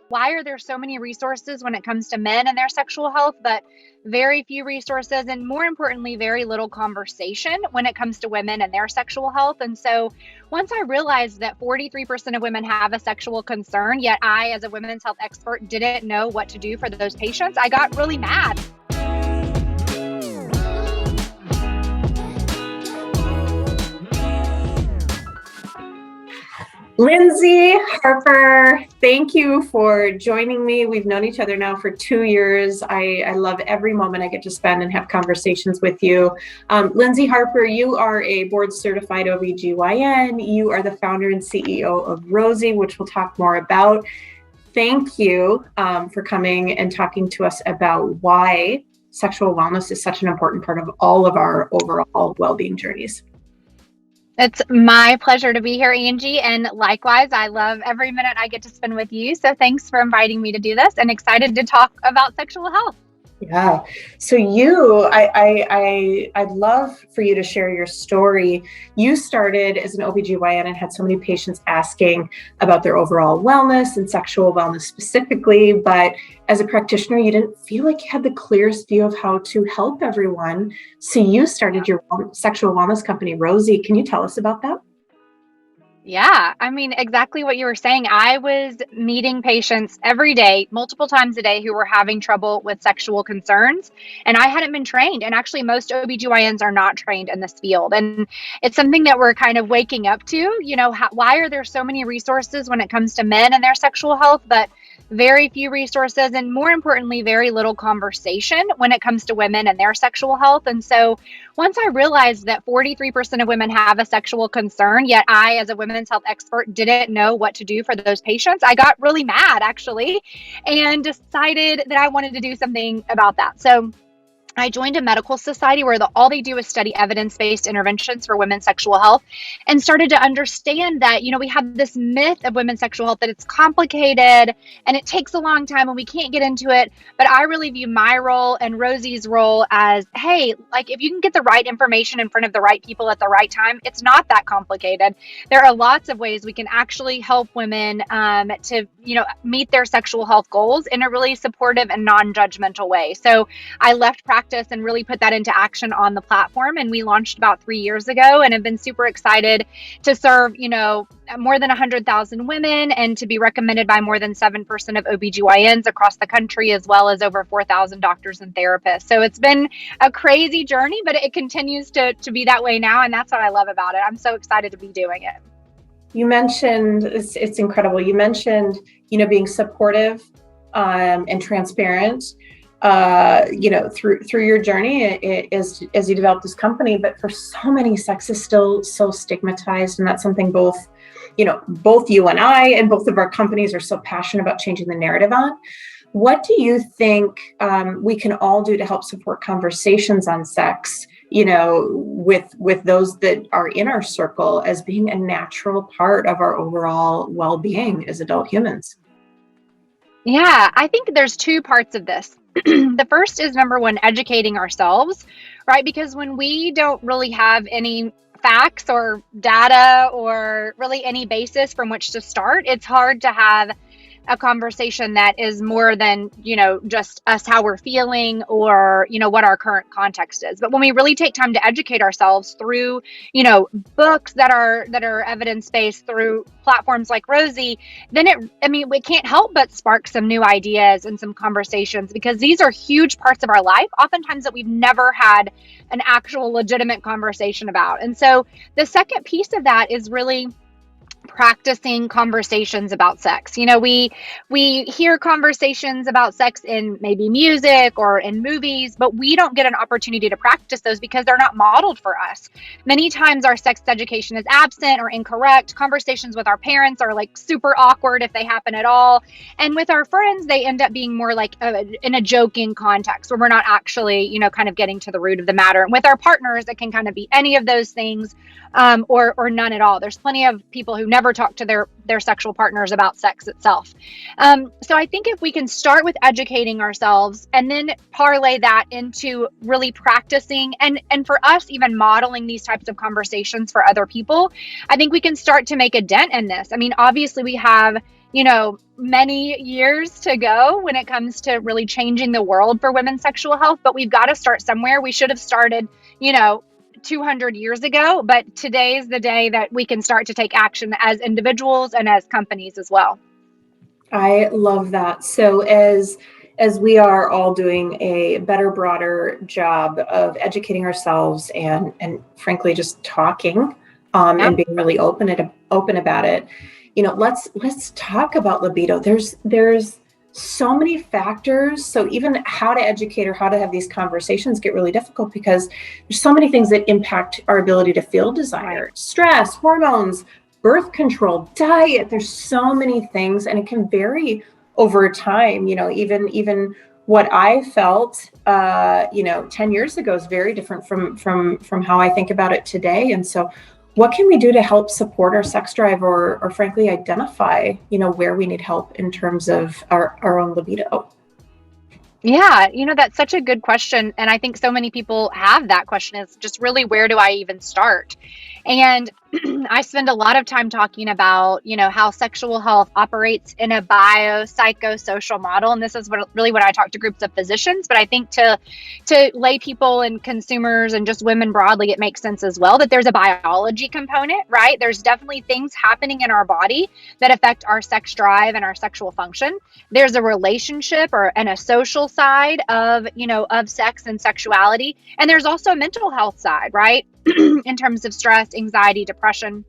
Why are there so many resources when it comes to men and their sexual health, but very few resources, and more importantly, very little conversation when it comes to women and their sexual health? And so once I realized that 43% of women have a sexual concern, yet I, as a women's health expert, didn't know what to do for those patients, I got really mad. Lyndsey Harper, thank you for joining me. We've known each other now for 2 years. I love every moment I get to spend and have conversations with you. Lyndsey Harper, you are a board certified OBGYN. You are the founder and CEO of Rosy, which we'll talk more about. Thank you for coming and talking to us about why sexual wellness is such an important part of all of our overall well-being journeys. It's my pleasure to be here, Angie. And likewise, I love every minute I get to spend with you. So thanks for inviting me to do this, and excited to talk about sexual health. Yeah. So I'd love for you to share your story. You started as an OBGYN and had so many patients asking about their overall wellness and sexual wellness specifically, but as a practitioner, you didn't feel like you had the clearest view of how to help everyone. So you started your sexual wellness company, Rosy. Can you tell us about that? Yeah, I mean, exactly what you were saying. I was meeting patients every day, multiple times a day, who were having trouble with sexual concerns, and I hadn't been trained. And actually, most OBGYNs are not trained in this field. And it's something that we're kind of waking up to. Why are there so many resources when it comes to men and their sexual health, but very few resources, and more importantly, very little conversation when it comes to women and their sexual health? And so once I realized that 43% of women have a sexual concern, yet I, as a women's health expert, didn't know what to do for those patients, I got really mad, actually, and decided that I wanted to do something about that. So I joined a medical society where all they do is study evidence-based interventions for women's sexual health, and started to understand that, we have this myth of women's sexual health that it's complicated and it takes a long time and we can't get into it. But I really view my role and Rosie's role as, hey, like, if you can get the right information in front of the right people at the right time, it's not that complicated. There are lots of ways we can actually help women to, meet their sexual health goals in a really supportive and non-judgmental way. So I left practice and really put that into action on the platform. And we launched about 3 years ago, and have been super excited to serve, more than 100,000 women, and to be recommended by more than 7% of OBGYNs across the country, as well as over 4,000 doctors and therapists. So it's been a crazy journey, but it continues to be that way now. And that's what I love about it. I'm so excited to be doing it. You mentioned, it's incredible. You mentioned, being supportive and transparent, through your journey as you develop this company. But for so many, sex is still so stigmatized, and that's something both you and I and both of our companies are so passionate about changing the narrative on. What do you think we can all do to help support conversations on sex, with those that are in our circle, as being a natural part of our overall well-being as adult humans? Yeah, I think there's two parts of this. The first is, number one, educating ourselves, right? Because when we don't really have any facts or data or really any basis from which to start, it's hard to have a conversation that is more than, just us, how we're feeling, or, what our current context is. But when we really take time to educate ourselves through, books that are evidence-based, through platforms like Rosy, then we can't help but spark some new ideas and some conversations, because these are huge parts of our life, oftentimes that we've never had an actual legitimate conversation about. And so the second piece of that is really practicing conversations about sex. We hear conversations about sex in maybe music or in movies, but we don't get an opportunity to practice those because they're not modeled for us. Many times our sex education is absent or incorrect. Conversations with our parents are like super awkward if they happen at all. And with our friends, they end up being more like in a joking context where we're not actually, kind of getting to the root of the matter. And with our partners, it can kind of be any of those things, or none at all. There's plenty of people who never talk to their sexual partners about sex itself. So I think if we can start with educating ourselves and then parlay that into really practicing and for us, even modeling these types of conversations for other people, I think we can start to make a dent in this. I mean, obviously we have, many years to go when it comes to really changing the world for women's sexual health, but we've got to start somewhere. We should have started, 200 years ago, but today is the day that we can start to take action as individuals and as companies as well. I love that. So as we are all doing a better, broader job of educating ourselves and frankly just talking Yeah, and being really open about it, let's talk about libido. There's so many factors. So even how to educate or how to have these conversations get really difficult because there's so many things that impact our ability to feel right. desire, stress, hormones, birth control, diet. There's so many things, and it can vary over time. Even what I felt, 10 years ago is very different from how I think about it today. And so, what can we do to help support our sex drive, or frankly, identify, where we need help in terms of our own libido? Yeah, that's such a good question. And I think so many people have that question is just really, where do I even start? And I spend a lot of time talking about, how sexual health operates in a biopsychosocial model. And this is what I talk to groups of physicians, but I think to lay people and consumers and just women broadly, it makes sense as well that there's a biology component, right? There's definitely things happening in our body that affect our sex drive and our sexual function. There's a relationship and a social side of sex and sexuality, and there's also a mental health side, right? In terms of stress, anxiety, depression.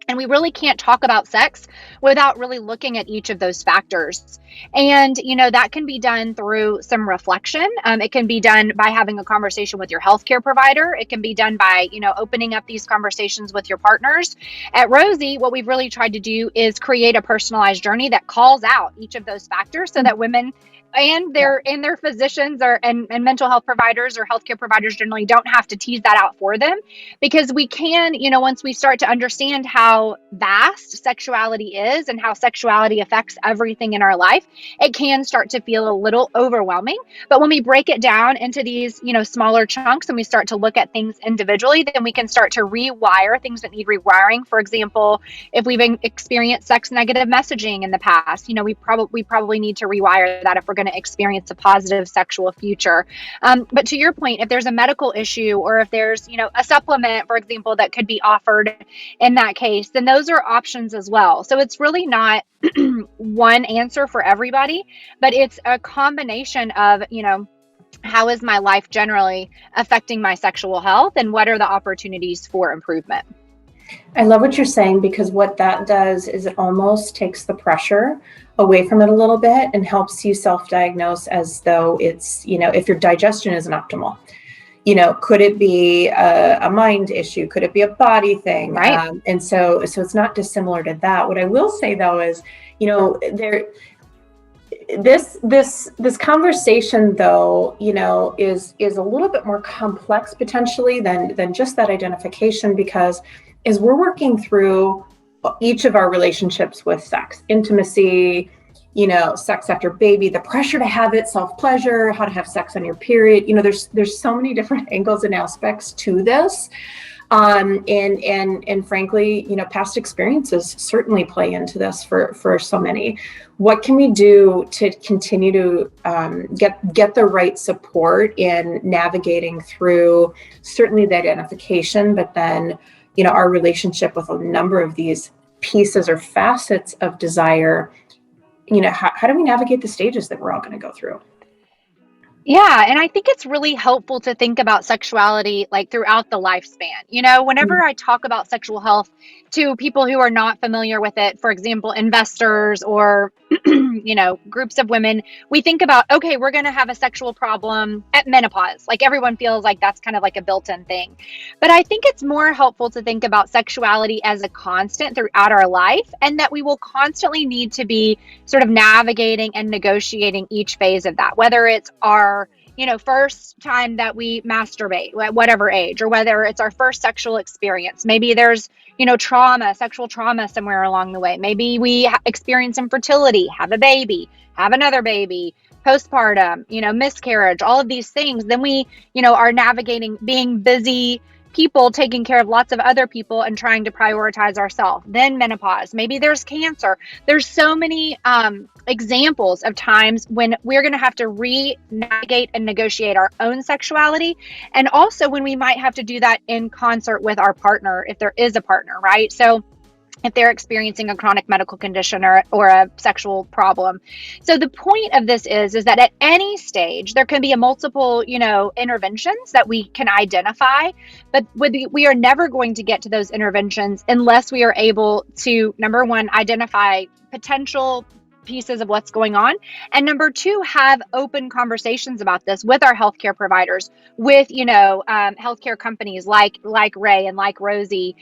And we really can't talk about sex without really looking at each of those factors. And, that can be done through some reflection. It can be done by having a conversation with your healthcare provider. It can be done by, opening up these conversations with your partners. At Rosy, what we've really tried to do is create a personalized journey that calls out each of those factors so that women and their physicians and mental health providers or healthcare providers generally don't have to tease that out for them, because we can, once we start to understand how vast sexuality is and how sexuality affects everything in our life, it can start to feel a little overwhelming. But when we break it down into these, smaller chunks and we start to look at things individually, then we can start to rewire things that need rewiring. For example, if we've experienced sex negative messaging in the past, we probably need to rewire that if we're going to experience a positive sexual future. But to your point, if there's a medical issue or if there's, a supplement, for example, that could be offered in that case, then those are options as well. So it's really not one answer for everybody, but it's a combination of, how is my life generally affecting my sexual health and what are the opportunities for improvement? I love what you're saying, because what that does is it almost takes the pressure away from it a little bit and helps you self-diagnose as though it's, if your digestion isn't optimal. Could it be a mind issue? Could it be a body thing? Right. And so it's not dissimilar to that. What I will say though is, there, this conversation though, is a little bit more complex potentially than just that identification, because as we're working through each of our relationships with sex, intimacy, sex after baby, the pressure to have it, self-pleasure, how to have sex on your period, there's so many different angles and aspects to this. And frankly, past experiences certainly play into this for so many. What can we do to continue to get the right support in navigating through certainly the identification, but then, our relationship with a number of these pieces or facets of desire? How do we navigate the stages that we're all going to go through? Yeah, and I think it's really helpful to think about sexuality like throughout the lifespan. Whenever I talk about sexual health to people who are not familiar with it, for example, investors or groups of women, we think about, okay, we're going to have a sexual problem at menopause. Like everyone feels like that's kind of like a built-in thing. But I think it's more helpful to think about sexuality as a constant throughout our life, and that we will constantly need to be sort of navigating and negotiating each phase of that, whether it's our first time that we masturbate at whatever age, or whether it's our first sexual experience. Maybe there's sexual trauma somewhere along the way. Maybe we experience infertility, have a baby, have another baby, postpartum, miscarriage, all of these things. Then we are navigating being busy people taking care of lots of other people and trying to prioritize ourselves. Then menopause, maybe there's cancer. There's so many examples of times when we're going to have to re-navigate and negotiate our own sexuality, and also when we might have to do that in concert with our partner, if there is a partner, right? So if they're experiencing a chronic medical condition or a sexual problem. So the point of this is that at any stage, there can be a multiple, interventions that we can identify, but we are never going to get to those interventions unless we are able to, number one, identify potential pieces of what's going on, and number two, have open conversations about this with our healthcare providers, with healthcare companies like Rae and like Rosy,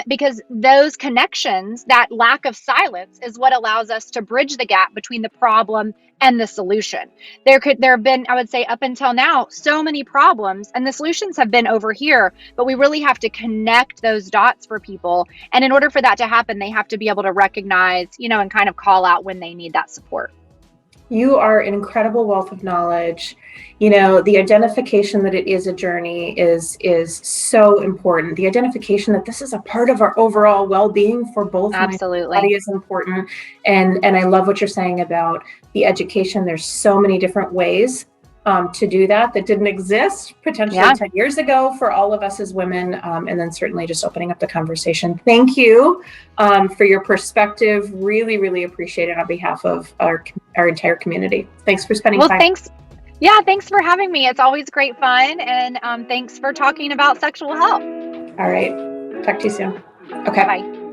because those connections, that lack of silence, is what allows us to bridge the gap between the problem and the solution. There have been, I would say, up until now, so many problems, and the solutions have been over here, but we really have to connect those dots for people. And in order for that to happen, they have to be able to recognize, and kind of call out when they need that support. You are an incredible wealth of knowledge. The identification that it is a journey is so important. The identification that this is a part of our overall well-being for both mind and body Absolutely. is important. And I love what you're saying about the education. There's so many different ways to do that didn't exist potentially Yeah. 10 years ago for all of us as women. And then certainly just opening up the conversation. Thank you for your perspective. Really, really appreciate it on behalf of our entire community. Thanks for spending Well, time. thanks. Yeah, thanks for having me. It's always great fun. And thanks for talking about sexual health. All right. Talk to you soon. Bye Okay. bye.